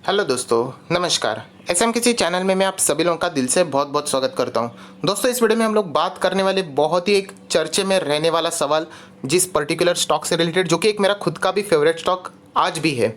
Hello दोस्तों, नमस्कार। SM किसी चैनल में मैं आप सभी लोगों का दिल से बहुत बहुत स्वागत करता हूं। दोस्तों, इस वीडियो में हम लोग बात करने वाले बहुत ही एक चर्चे में रहने वाला सवाल, जिस पर्टिकुलर स्टॉक से रिलेटेड, जो कि एक मेरा खुद का भी फेवरेट स्टॉक आज भी है।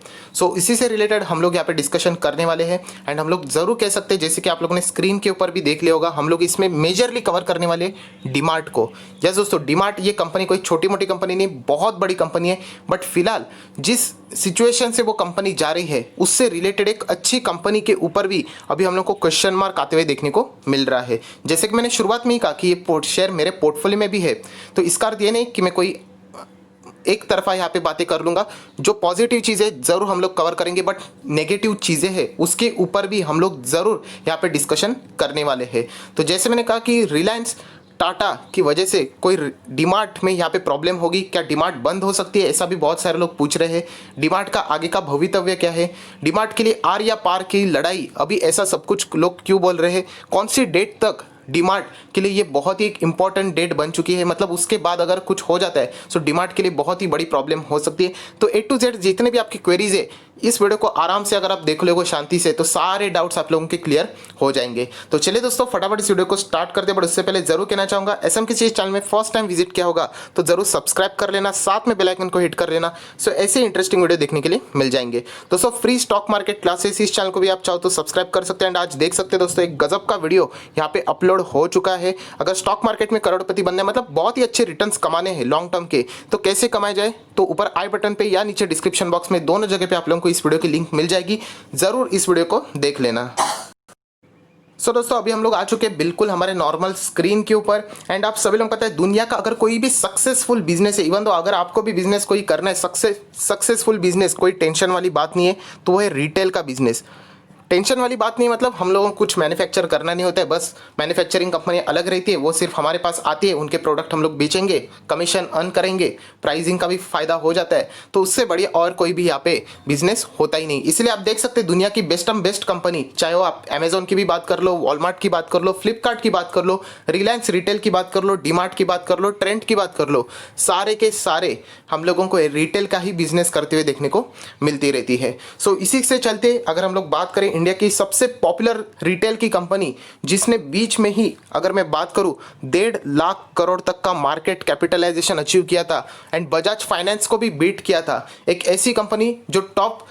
इसी से रिलेटेड हम लोग यहाँ पे डिस्कशन करने वाले हैं। एंड हम लोग ज़रूर कह सकते हैं, जैसे कि आप लोगों ने स्क्रीन के ऊपर भी देख लिया होगा, हम लोग इसमें मेजरली कवर करने वाले डीमार्ट को। यस दोस्तों, डीमार्ट ये कंपनी कोई छोटी मोटी कंपनी नहीं, बहुत बड़ी कंपनी है। बट फिलहाल जिस सिचुएशन से वो कंपनी जा रही है, उससे रिलेटेड एक अच्छी कंपनी के ऊपर भी अभी हम लोग को क्वेश्चन मार्क आते हुए देखने को मिल रहा है। जैसे कि मैंने शुरुआत में ही कहा कि ये शेयर मेरे पोर्टफोलियो में भी है, तो इसका अर्थ ये नहीं कि मैं कोई एक तरफा यहाँ पे बातें कर लूँगा। जो पॉजिटिव चीज़ें ज़रूर हम लोग कवर करेंगे, बट नेगेटिव चीज़ें हैं उसके ऊपर भी हम लोग ज़रूर यहाँ पे डिस्कशन करने वाले हैं। तो जैसे मैंने कहा कि रिलायंस टाटा की वजह से कोई डीमार्ट में यहाँ पे प्रॉब्लम होगी क्या, डीमार्ट बंद हो सकती है, ऐसा भी बहुत सारे लोग पूछ रहे हैं। डीमार्ट का आगे का भवितव्य क्या है, डीमार्ट के लिए आर या पार की लड़ाई, अभी ऐसा सब कुछ लोग क्यों बोल रहे हैं, कौन सी डेट तक डीमार्ट के लिए ये बहुत ही एक इंपॉर्टेंट डेट बन चुकी है, मतलब उसके बाद अगर कुछ हो जाता है तो डीमार्ट के लिए बहुत ही बड़ी प्रॉब्लम हो सकती है। तो ए टू जेड जितने भी आपकी क्वेरीज है, इस वीडियो को आराम से अगर आप देख लोगे शांति से, तो सारे डाउट्स आप लोगों के क्लियर हो जाएंगे। तो चलिए दोस्तों, फटाफट इस वीडियो को स्टार्ट करते हैं। बट उससे पहले जरूर कहना चाहूंगा, एसएम किसी चैनल में फर्स्ट टाइम विजिट किया होगा तो जरूर सब्सक्राइब कर लेना, साथ में बेल आइकन को हिट कर लेना। सो ऐसे इंटरेस्टिंग वीडियो देखने के लिए मिल जाएंगे। दोस्तों, फ्री स्टॉक मार्केट क्लासेस, इस चैनल को भी आप चाहो तो सब्सक्राइब कर सकते हैं। एंड आज देख सकते हैं दोस्तों, एक गजब का वीडियो यहाँ पे अपलोड हो चुका है। अगर स्टॉक मार्केट में करोड़पति बनना है, मतलब बहुत ही अच्छे रिटर्न्स कमाने हैं लॉन्ग टर्म के, तो कैसे कमाए जाए, तो ऊपर आई बटन पे या नीचे डिस्क्रिप्शन बॉक्स में दोनों जगह पे आप लोगों को इस वीडियो की लिंक मिल जाएगी। जरूर इस वीडियो को देख लेना। दोस्तों, अभी हम लोग आ चुके हैं बिल्कुल हमारे नॉर्मल स्क्रीन के ऊपर। एंड आप सभी लोग पता है, दुनिया का अगर कोई भी सक्सेसफुल बिजनेस है, इवन तो अगर आपको भी बिजनेस कोई करना है, सक्सेसफुल बिजनेस, कोई टेंशन वाली बात नहीं है, तो वो है रिटेल का बिजनेस। टेंशन वाली बात नहीं, मतलब हम लोगों को कुछ मैन्युफैक्चर करना नहीं होता है, बस मैन्युफैक्चरिंग कंपनी अलग रहती है, वो सिर्फ हमारे पास आती है, उनके प्रोडक्ट हम लोग बेचेंगे, कमीशन अर्न करेंगे, प्राइसिंग का भी फायदा हो जाता है। तो उससे बढ़िया और कोई भी यहाँ पे बिजनेस होता ही नहीं। इसलिए आप देख सकते हैं, दुनिया की बेस्ट कंपनी, चाहे वो आप अमेजोन की भी बात कर लो, वॉलमार्ट की बात कर लो, फ्लिपकार्ट की बात कर लो, रिलायंस रिटेल की बात कर लो, डीमार्ट की बात कर लो, ट्रेंड की बात कर लो, सारे के सारे हम लोगों को रिटेल का ही बिजनेस करते हुए देखने को मिलती रहती है। इसी से चलते अगर हम लोग बात करें, इंडिया की सबसे पॉपुलर रिटेल की कंपनी, जिसने बीच में ही अगर मैं बात करूं 1.5 लाख करोड़ तक का मार्केट कैपिटलाइजेशन अचीव किया था, एंड बजाज फाइनेंस को भी बीट किया था, एक ऐसी कंपनी जो टॉप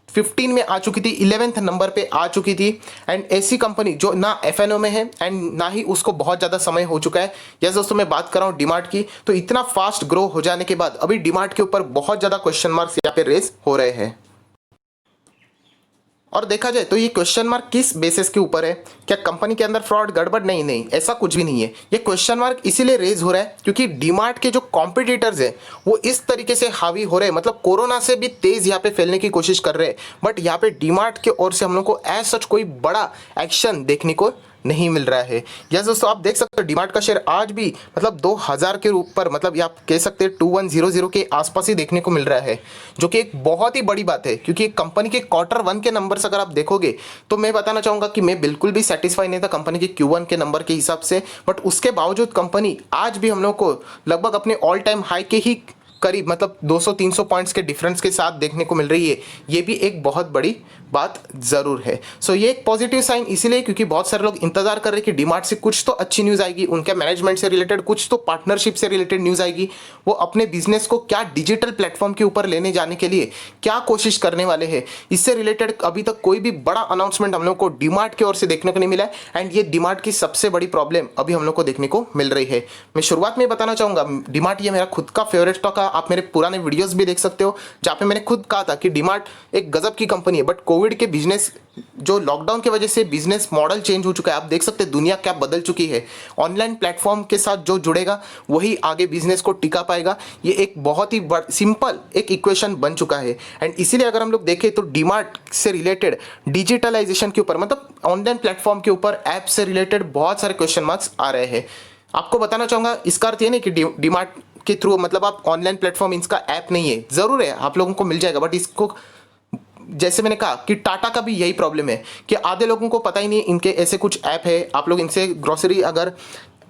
15 में आ चुकी थी, 11th नंबर पे आ चुकी थी। एंड ऐसी कंपनी जो ना एफएनओ में है एंड ना ही उसको बहुत ज़्यादा समय हो चुका है। यस दोस्तों, मैं बात कर रहा हूँ डीमार्ट की। तो इतना फास्ट ग्रो हो जाने के बाद अभी डीमार्ट के ऊपर बहुत ज़्यादा क्वेश्चन मार्क्स यहाँ पे रेज हो रहे हैं। और देखा जाए तो ये क्वेश्चन मार्क किस बेसिस के ऊपर है, क्या कंपनी के अंदर फ्रॉड गड़बड़, नहीं, ऐसा कुछ भी नहीं है। ये क्वेश्चन मार्क इसीलिए रेज हो रहा है क्योंकि डीमार्ट के जो कॉम्पिटिटर्स हैं वो इस तरीके से हावी हो रहे हैं, मतलब कोरोना से भी तेज यहाँ पे फैलने की कोशिश कर रहे हैं। बट यहाँ पे डीमार्ट की ओर से हम लोग को एज सच कोई बड़ा एक्शन देखने को नहीं मिल रहा है। यस दोस्तों, आप देख सकते हो डीमार्ट का शेयर आज भी मतलब 2000 के ऊपर, मतलब आप कह सकते हैं 2100 के आसपास ही देखने को मिल रहा है, जो कि एक बहुत ही बड़ी बात है। क्योंकि कंपनी के Q1 के नंबर्स अगर आप देखोगे तो मैं बताना चाहूँगा कि मैं बिल्कुल भी सेटिस्फाई नहीं था कंपनी के Q1 के नंबर के हिसाब से। बट उसके बावजूद कंपनी आज भी हम लोग को लगभग अपने ऑल टाइम हाई के ही करीब, मतलब 200-300 पॉइंट्स के डिफरेंस के साथ देखने को मिल रही है। ये भी एक बहुत बड़ी बात ज़रूर है। ये एक पॉजिटिव साइन इसलिए क्योंकि बहुत सारे लोग इंतजार कर रहे हैं कि डीमार्ट से कुछ तो अच्छी न्यूज़ आएगी, उनके मैनेजमेंट से रिलेटेड कुछ तो पार्टनरशिप से रिलेटेड न्यूज़ आएगी, वो अपने बिजनेस को क्या डिजिटल प्लेटफॉर्म के ऊपर लेने जाने के लिए क्या कोशिश करने वाले हैं। इससे रिलेटेड अभी तक कोई भी बड़ा अनाउंसमेंट हम लोग को डीमार्ट की ओर से देखने को नहीं मिला है। एंड ये डीमार्ट की सबसे बड़ी प्रॉब्लम अभी हम लोग को देखने को मिल रही है। मैं शुरुआत में बताना चाहूँगा, डीमार्ट ये मेरा खुद का फेवरेट स्टॉक है। आप मेरे पुराने वीडियोस भी देख सकते हो जहाँ पे मैंने खुद कहा था कि डीमार्ट एक गजब की कंपनी है। बट कोविड के बिजनेस, जो लॉकडाउन की वजह से बिजनेस मॉडल चेंज हो चुका है, आप देख सकते हैं दुनिया क्या बदल चुकी है। ऑनलाइन प्लेटफॉर्म के साथ जो जुड़ेगा वही आगे बिजनेस को टिका पाएगा। ये एक बहुत ही सिंपल एक इक्वेशन बन चुका है। एंड इसीलिए अगर हम लोग देखें तो डीमार्ट से रिलेटेड डिजिटलाइजेशन के ऊपर, मतलब ऑनलाइन प्लेटफॉर्म के ऊपर ऐप से रिलेटेड बहुत सारे क्वेश्चन मार्क्स आ रहे हैं। आपको बताना चाहूँगा, इसका अर्थ ये नहीं कि डीमार्ट के थ्रू मतलब आप ऑनलाइन प्लेटफॉर्म, इसका ऐप नहीं है, ज़रूर है, आप लोगों को मिल जाएगा। बट इसको, जैसे मैंने कहा कि टाटा का भी यही प्रॉब्लम है कि आधे लोगों को पता ही नहीं इनके ऐसे कुछ ऐप है। आप लोग इनसे ग्रोसरी अगर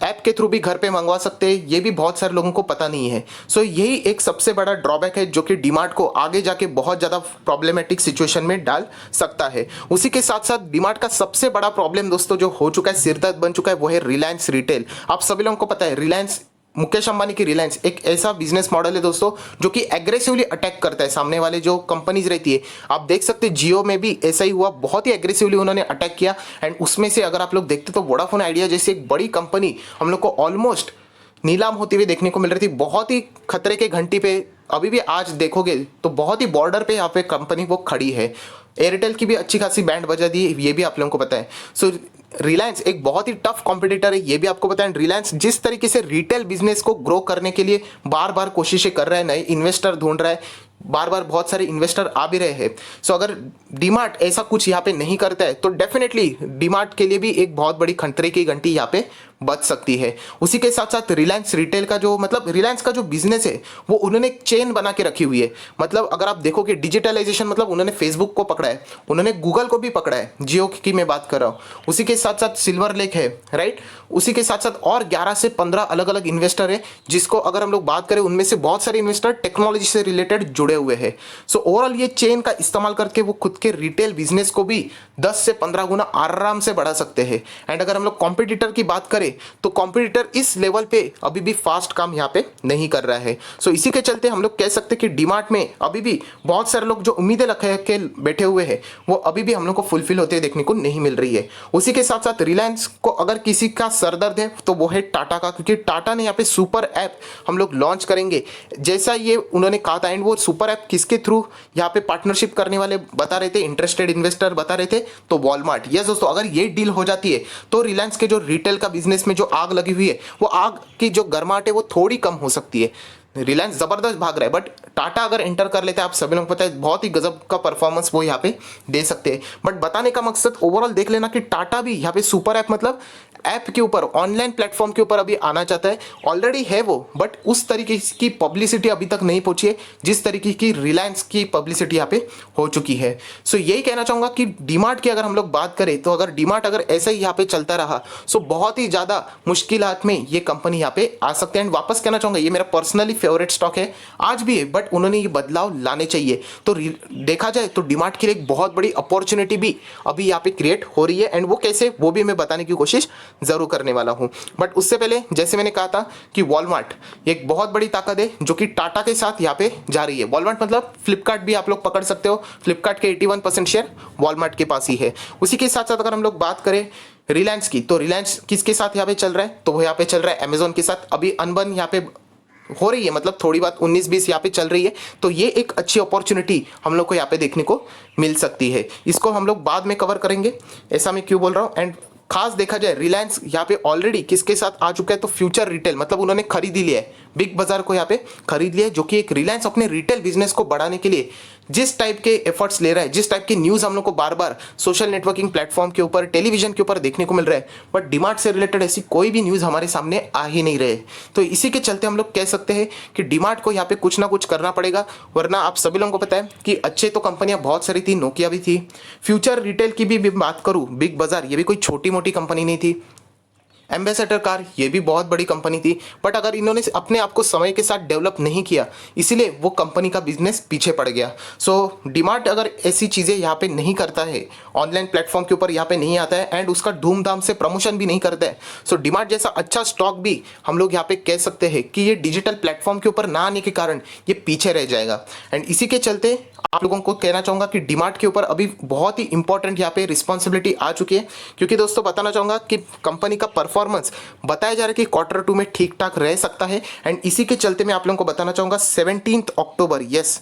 ऐप के थ्रू भी घर पे मंगवा सकते हैं, ये भी बहुत सारे लोगों को पता नहीं है। सो यही एक सबसे बड़ा ड्रॉबैक है जो कि डीमार्ट को आगे जाके बहुत ज़्यादा प्रॉब्लमेटिक सिचुएशन में डाल सकता है। उसी के साथ साथ डीमार्ट का सबसे बड़ा प्रॉब्लम दोस्तों जो हो चुका है, सिरदर्द बन चुका है, वो है रिलायंस रिटेल। आप सभी लोगों को पता है रिलायंस, मुकेश अंबानी की रिलायंस एक ऐसा बिजनेस मॉडल है दोस्तों जो कि एग्रेसिवली अटैक करता है सामने वाले जो कंपनीज रहती है। आप देख सकते हैं जियो में भी ऐसा ही हुआ, बहुत ही एग्रेसिवली उन्होंने अटैक किया। एंड उसमें से अगर आप लोग देखते तो वोडाफोन आइडिया जैसी एक बड़ी कंपनी हम लोग को ऑलमोस्ट नीलाम होती हुई देखने को मिल रही थी, बहुत ही खतरे के घंटी पे। अभी भी आज देखोगे तो बहुत ही बॉर्डर पे यहाँ पे कंपनी वो खड़ी है। एयरटेल की भी अच्छी खासी बैंड बजा दी, ये भी आप लोगों को पता है। सो रिलायंस एक बहुत ही टफ कॉम्पिटिटर है, ये भी आपको पता है। रिलायंस जिस तरीके से रिटेल बिजनेस को ग्रो करने के लिए बार बार कोशिशें कर रहा है, नए इन्वेस्टर ढूंढ रहा है, बार बार बहुत सारे इन्वेस्टर आ भी रहे हैं। सो अगर डीमार्ट ऐसा कुछ यहाँ पे नहीं करता है तो डेफिनेटली डीमार्ट के लिए भी एक बहुत बड़ी खतरे की घंटी यहाँ पे बच सकती है। उसी के साथ साथ रिलायंस रिटेल का जो मतलब रिलायंस का जो बिजनेस है वो उन्होंने एक चेन बना के रखी हुई है। मतलब अगर आप देखोगे डिजिटलाइजेशन, मतलब उन्होंने फेसबुक को पकड़ा है, उन्होंने गूगल को भी पकड़ा है, जियो की मैं बात कर रहा हूँ। उसी के साथ साथ सिल्वर लेक है, राइट। उसी के साथ साथ और 11 से 15 अलग अलग इन्वेस्टर है, जिसको अगर हम लोग बात करें उनमें से बहुत सारे इन्वेस्टर टेक्नोलॉजी से रिलेटेड जुड़े हुए हैं। सो ओवरऑल ये चेन का इस्तेमाल करके वो खुद के रिटेल बिजनेस को भी 10 से 15 गुना आराम से बढ़ा सकते हैं। एंड अगर हम लोग कॉम्पिटिटर की बात करें तो कॉम्पिटिटर इस लेवल पे अभी भी फास्ट काम यहाँ पे नहीं कर रहा है। सो इसी के चलते हम लोग कह सकते हैं कि डीमार्ट में अभी भी बहुत सारे लोग जो उम्मीदें रखे के बैठे हुए हैं वो अभी भी हम लोग को फुलफिल होते देखने को नहीं मिल रही है। उसी के साथ साथ रिलायंस को अगर किसी का सरदर्द है तो वो है टाटा का, क्योंकि टाटा ने यहाँ पे सुपर ऐप हम लोग लॉन्च करेंगे जैसा ये उन्होंने कहा था। एंड वो सुपर ऐप किसके थ्रू यहाँ पे पार्टनरशिप करने वाले बता रहे थे, इंटरेस्टेड इन्वेस्टर बता रहे थे, तो वॉलमार्ट। यस दोस्तों, अगर ये डील हो जाती है तो रिलायंस के जो रिटेल का बिजनेस में जो आग लगी हुई है वो आग की जो गर्माहट है वो थोड़ी कम हो सकती है। रिलायंस जबरदस्त भाग रहा है, बट टाटा अगर एंटर कर लेते हैं, आप सभी लोगों को पता है बहुत ही गजब का परफॉर्मेंस वो यहाँ पे दे सकते हैं। बट बताने का मकसद ओवरऑल देख लेना कि टाटा भी यहाँ पे सुपर ऐप मतलब ऐप के ऊपर, ऑनलाइन प्लेटफॉर्म के ऊपर अभी आना चाहता है। ऑलरेडी है वो, बट उस तरीके की पब्लिसिटी अभी तक नहीं पहुंची है जिस तरीके की रिलायंस की पब्लिसिटी यहाँ पे हो चुकी है। सो यही कहना चाहूंगा कि डीमार्ट की अगर हम लोग बात करें तो अगर डीमार्ट अगर ऐसा ही यहाँ पे चलता रहा सो बहुत ही ज़्यादा मुश्किलात में ये कंपनी यहाँ पे आ सकते हैं। एंड वापस कहना चाहूंगा ये मेरा पर्सनली फेवरेट स्टॉक है, आज भी है, बट उन्होंने ये बदलाव लाने चाहिए। तो देखा जाए तो डीमार्ट के लिए एक बहुत बड़ी अपॉर्चुनिटी भी अभी यहाँ पे क्रिएट हो रही है। एंड वो कैसे, वो भी मैं बताने की कोशिश जरूर करने वाला हूं। बट उससे पहले जैसे मैंने कहा था कि वॉलमार्ट एक बहुत बड़ी ताकत है जो कि टाटा के साथ यहाँ पे जा रही है। वॉलमार्ट मतलब फ्लिपकार्ट भी आप लोग पकड़ सकते हो, फ्लिपकार्ट के 81% शेयर वॉलमार्ट के पास ही है। उसी के साथ साथ अगर हम लोग बात करें रिलायंस की, तो रिलायंस किसके साथ यहाँ पे चल रहा है, तो वो यहाँ पे चल रहा है अमेजोन के साथ। अभी अनबन यहाँ पे हो रही है, मतलब थोड़ी बात 19-20 यहाँ पे चल रही है, तो ये एक अच्छी अपॉर्चुनिटी हम लोग को यहाँ पे देखने को मिल सकती है। इसको हम लोग बाद में कवर करेंगे, ऐसा मैं क्यों बोल रहा हूँ। एंड खास देखा जाए रिलायंस यहाँ पे ऑलरेडी किसके साथ आ चुका है, तो फ्यूचर रिटेल मतलब उन्होंने खरीद ही लिया है, बिग बाजार को यहाँ पे खरीद लिया है, जो कि एक रिलायंस अपने रिटेल बिजनेस को बढ़ाने के लिए जिस टाइप के एफर्ट्स ले रहा है, जिस टाइप की न्यूज़ हम लोग को बार बार सोशल नेटवर्किंग प्लेटफॉर्म के ऊपर, टेलीविजन के ऊपर देखने को मिल रहा है, बट डीमार्ट से रिलेटेड ऐसी कोई भी न्यूज़ हमारे सामने आ ही नहीं रहे। तो इसी के चलते हम लोग कह सकते हैं कि डीमार्ट को यहाँ पे कुछ ना कुछ करना पड़ेगा, वरना आप सभी लोगों को पता है कि अच्छे तो कंपनियां बहुत सारी थी, नोकिया भी थी। फ्यूचर रिटेल की भी बात करूँ, बिग बाजार ये भी कोई छोटी मोटी कंपनी नहीं थी। एम्बेसडर कार ये भी बहुत बड़ी कंपनी थी, बट अगर इन्होंने अपने आप को समय के साथ डेवलप नहीं किया इसीलिए वो कंपनी का बिजनेस पीछे पड़ गया। सो डीमार्ट अगर ऐसी चीज़ें यहाँ पे नहीं करता है, ऑनलाइन प्लेटफॉर्म के ऊपर यहाँ पे नहीं आता है एंड उसका धूमधाम से प्रमोशन भी नहीं करता है, सो डीमार्ट जैसा अच्छा स्टॉक भी हम लोग यहाँ पे कह सकते हैं कि ये डिजिटल प्लेटफॉर्म के ऊपर ना आने के कारण ये पीछे रह जाएगा। एंड इसी के चलते आप लोगों को कहना चाहूँगा कि डीमार्ट के ऊपर अभी बहुत ही इंपॉर्टेंट यहाँ पे रिस्पॉन्सिबिलिटी आ चुकी है, क्योंकि दोस्तों बताना चाहूँगा कि कंपनी का परफॉर्मेंस बताया जा रहा है कि Q2 में ठीक ठाक रह सकता है। एंड इसी के चलते मैं आप लोगों को बताना चाहूँगा 17 अक्टूबर, यस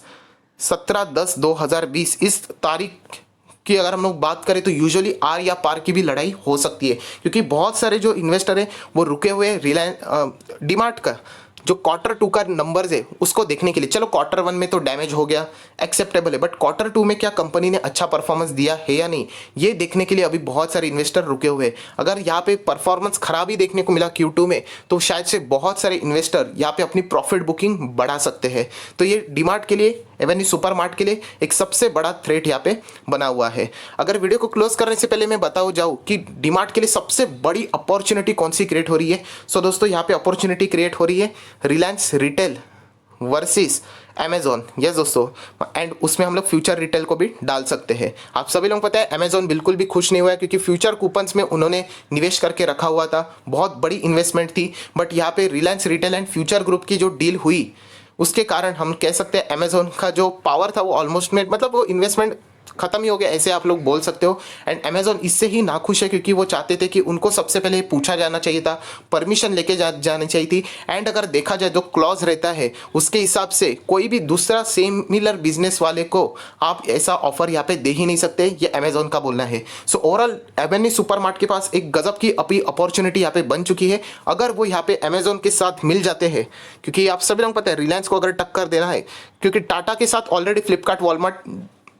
17/10/2020 इस तारीख की अगर हम लोग बात करें तो यूजुअली आर या पार की भी लड़ाई हो सकती है, क्योंकि बहुत सारे जो इन्वेस्टर हैं वो रुके हुए रिलायंस डीमार्ट का जो Q2 का नंबर्स है उसको देखने के लिए। चलो Q1 में तो डैमेज हो गया, एक्सेप्टेबल है, बट Q2 में क्या कंपनी ने अच्छा परफॉर्मेंस दिया है या नहीं, ये देखने के लिए अभी बहुत सारे इन्वेस्टर रुके हुए हैं। अगर यहाँ पे परफॉर्मेंस खराब ही देखने को मिला Q2 में तो शायद से बहुत सारे इन्वेस्टर यहाँ पे अपनी प्रॉफिट बुकिंग बढ़ा सकते हैं। तो ये डीमार्ट के लिए एवेन्यू सुपरमार्ट के लिए एक सबसे बड़ा थ्रेट यहाँ पे बना हुआ है। अगर वीडियो को क्लोज करने से पहले मैं बताऊँ जाऊँ कि डीमार्ट के लिए सबसे बड़ी अपॉर्चुनिटी कौन सी क्रिएट हो रही है। सो दोस्तों यहाँ पे अपॉर्चुनिटी क्रिएट हो रही है Reliance retail versus Amazon. Yes दोस्तों, एंड उसमें हम लोग फ्यूचर रिटेल को भी डाल सकते हैं। आप सभी लोगों को पता है अमेजोन बिल्कुल भी खुश नहीं हुआ है क्योंकि फ्यूचर कूपन्स में उन्होंने निवेश करके रखा हुआ था, बहुत बड़ी इन्वेस्टमेंट थी। बट यहाँ पे Reliance retail and future group की जो डील हुई उसके कारण हम कह सकते हैं अमेजोन का जो पावर था वो ऑलमोस्ट में मतलब वो इन्वेस्टमेंट खत्म ही हो गया, ऐसे आप लोग बोल सकते हो। एंड अमेजोन इससे ही नाखुश है क्योंकि वो चाहते थे कि उनको सबसे पहले पूछा जाना चाहिए था, परमिशन लेके जानी चाहिए थी। एंड अगर देखा जाए जो क्लॉज रहता है उसके हिसाब से कोई भी दूसरा सिमिलर बिजनेस वाले को आप ऐसा ऑफर यहाँ पे दे ही नहीं सकते, ये अमेजोन का बोलना है। सो ओवरऑल एवेन्यू सुपरमार्ट के पास एक गजब की अपॉर्चुनिटी यहाँ पे बन चुकी है अगर वो यहाँ पे अमेजोन के साथ मिल जाते हैं, क्योंकि आप सभी लोग पता है रिलायंस को अगर टक्कर देना है, क्योंकि टाटा के साथ ऑलरेडी फ्लिपकार्ट वॉलमार्ट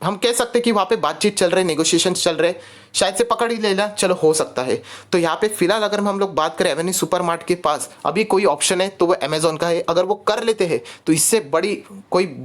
हम कह सकते हैं कि वहाँ पे बातचीत चल रहे, नेगोशिएशंस चल रहे, शायद से पकड़ ही लेना, चलो हो सकता है। तो यहाँ पे फिलहाल अगर हम लोग बात करें एवेन्यू सुपरमार्ट के पास अभी कोई ऑप्शन है तो वो अमेजोन का है। अगर वो कर लेते हैं तो इससे बड़ी कोई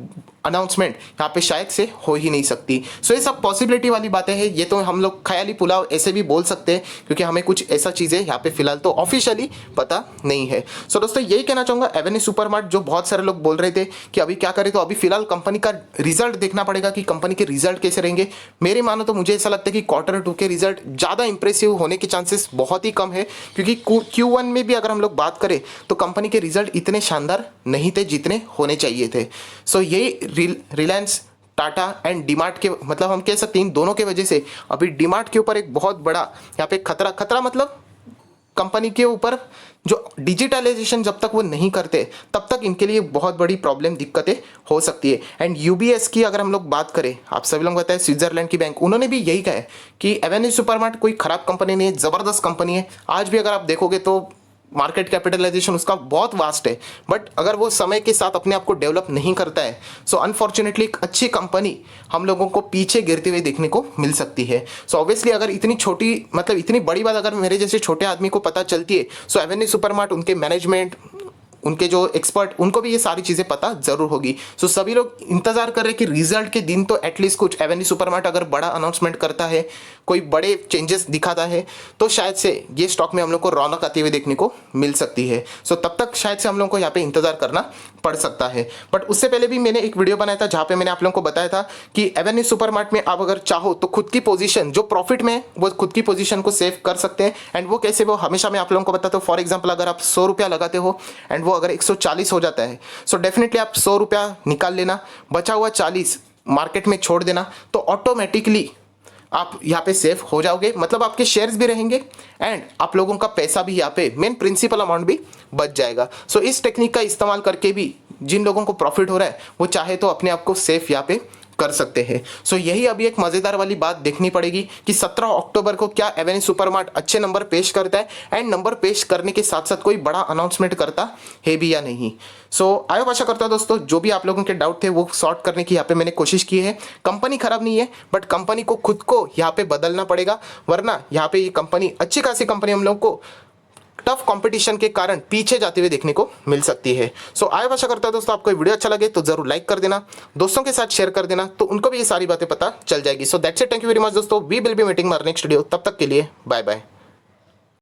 अनाउंसमेंट यहाँ पे शायद से हो ही नहीं सकती। सो ये सब पॉसिबिलिटी वाली बातें हैं, ये तो हम लोग ख्याली पुलाव ऐसे भी बोल सकते हैं क्योंकि हमें कुछ ऐसा चीज़ें यहाँ पे फिलहाल तो ऑफिशियली पता नहीं है। सो दोस्तों यही कहना चाहूँगा एवेन्यू सुपरमार्ट जो बहुत सारे लोग बोल रहे थे कि अभी क्या करें, तो अभी फिलहाल कंपनी का रिजल्ट देखना पड़ेगा कि कंपनी के रिजल्ट कैसे रहेंगे। मेरे मानो तो मुझे ऐसा लगता है कि Q2 के रिजल्ट ज़्यादा इंप्रेसिव होने के चांसेस बहुत ही कम है क्योंकि Q1 में भी अगर हम लोग बात करें तो कंपनी के रिजल्ट इतने शानदार नहीं थे जितने होने चाहिए थे। सो यही रिलायंस टाटा एंड डीमार्ट के मतलब हम कह सकते हैं इन दोनों के वजह से अभी डीमार्ट के ऊपर एक बहुत बड़ा यहाँ पे खतरा मतलब कंपनी के ऊपर जो डिजिटलाइजेशन जब तक वो नहीं करते तब तक इनके लिए बहुत बड़ी प्रॉब्लम दिक्कतें हो सकती है। एंड यूबीएस की अगर हम लोग बात करें, आप सभी लोग बताएं स्विट्जरलैंड की बैंक, उन्होंने भी यही कहा है कि एवेन्यू सुपरमार्ट कोई खराब कंपनी नहीं है, ज़बरदस्त कंपनी है। आज भी अगर आप देखोगे तो मार्केट कैपिटलाइजेशन उसका बहुत वास्ट है, बट अगर वो समय के साथ अपने आप को डेवलप नहीं करता है सो अनफॉर्चुनेटली एक अच्छी कंपनी हम लोगों को पीछे गिरते हुए देखने को मिल सकती है। सो ऑब्वियसली अगर इतनी छोटी मतलब इतनी बड़ी बात अगर मेरे जैसे छोटे आदमी को पता चलती है सो एवेन्यू सुपरमार्ट उनके मैनेजमेंट उनके जो एक्सपर्ट उनको भी ये सारी चीज़ें पता जरूर होगी। सो सभी लोग इंतजार कर रहे हैं कि रिजल्ट के दिन तो एटलीस्ट कुछ एवेन्यू सुपरमार्ट अगर बड़ा अनाउंसमेंट करता है, कोई बड़े चेंजेस दिखाता है तो शायद से ये स्टॉक में हम लोग को रौनक आती हुई देखने को मिल सकती है। सो तब तक शायद से हम लोग को यहाँ पे इंतजार करना पड़ सकता है। बट उससे पहले भी मैंने एक वीडियो बनाया था जहाँ पे मैंने आप लोगों को बताया था कि एवेन्यू सुपरमार्ट में आप अगर चाहो तो खुद की पोजीशन जो प्रॉफिट में वो खुद की पोजीशन को सेव कर सकते हैं। एंड वो कैसे, वो हमेशा मैं आप लोगों को बताता हूँ। फॉर एग्जाम्पल अगर आप 100 रुपया लगाते हो एंड वो अगर 140 हो जाता है सो डेफिनेटली आप 100 रुपया निकाल लेना, बचा हुआ 40 मार्केट में छोड़ देना, तो ऑटोमेटिकली आप यहाँ पे सेफ हो जाओगे। मतलब आपके शेयर्स भी रहेंगे एंड आप लोगों का पैसा भी यहाँ पे मेन प्रिंसिपल अमाउंट भी बच जाएगा। सो इस टेक्निक का इस्तेमाल करके भी जिन लोगों को प्रॉफिट हो रहा है वो चाहे तो अपने आप को सेफ यहाँ पे कर सकते हैं। सो यही अभी एक मज़ेदार वाली बात देखनी पड़ेगी कि 17 अक्टूबर को क्या एवेन्यू सुपरमार्ट अच्छे नंबर पेश करता है एंड नंबर पेश करने के साथ साथ कोई बड़ा अनाउंसमेंट करता है भी या नहीं। सो आयो आशा करता दोस्तों जो भी आप लोगों के डाउट थे वो सॉर्ट करने की यहाँ पे मैंने कोशिश की है। कंपनी खराब नहीं है बट कंपनी को खुद को यहाँ पे बदलना पड़ेगा, वरना यहाँ पे ये कंपनी अच्छी खासी कंपनी हम लोग को टफ कंपटीशन के कारण पीछे जाते हुए देखने को मिल सकती है। सो आय आशा करता है दोस्तों आपको वीडियो अच्छा लगे तो जरूर लाइक कर देना, दोस्तों के साथ शेयर कर देना तो उनको भी ये सारी बातें पता चल जाएगी। So that's it, thank you very much दोस्तों, we will be meeting my next video, तब तक के लिए बाय बाय।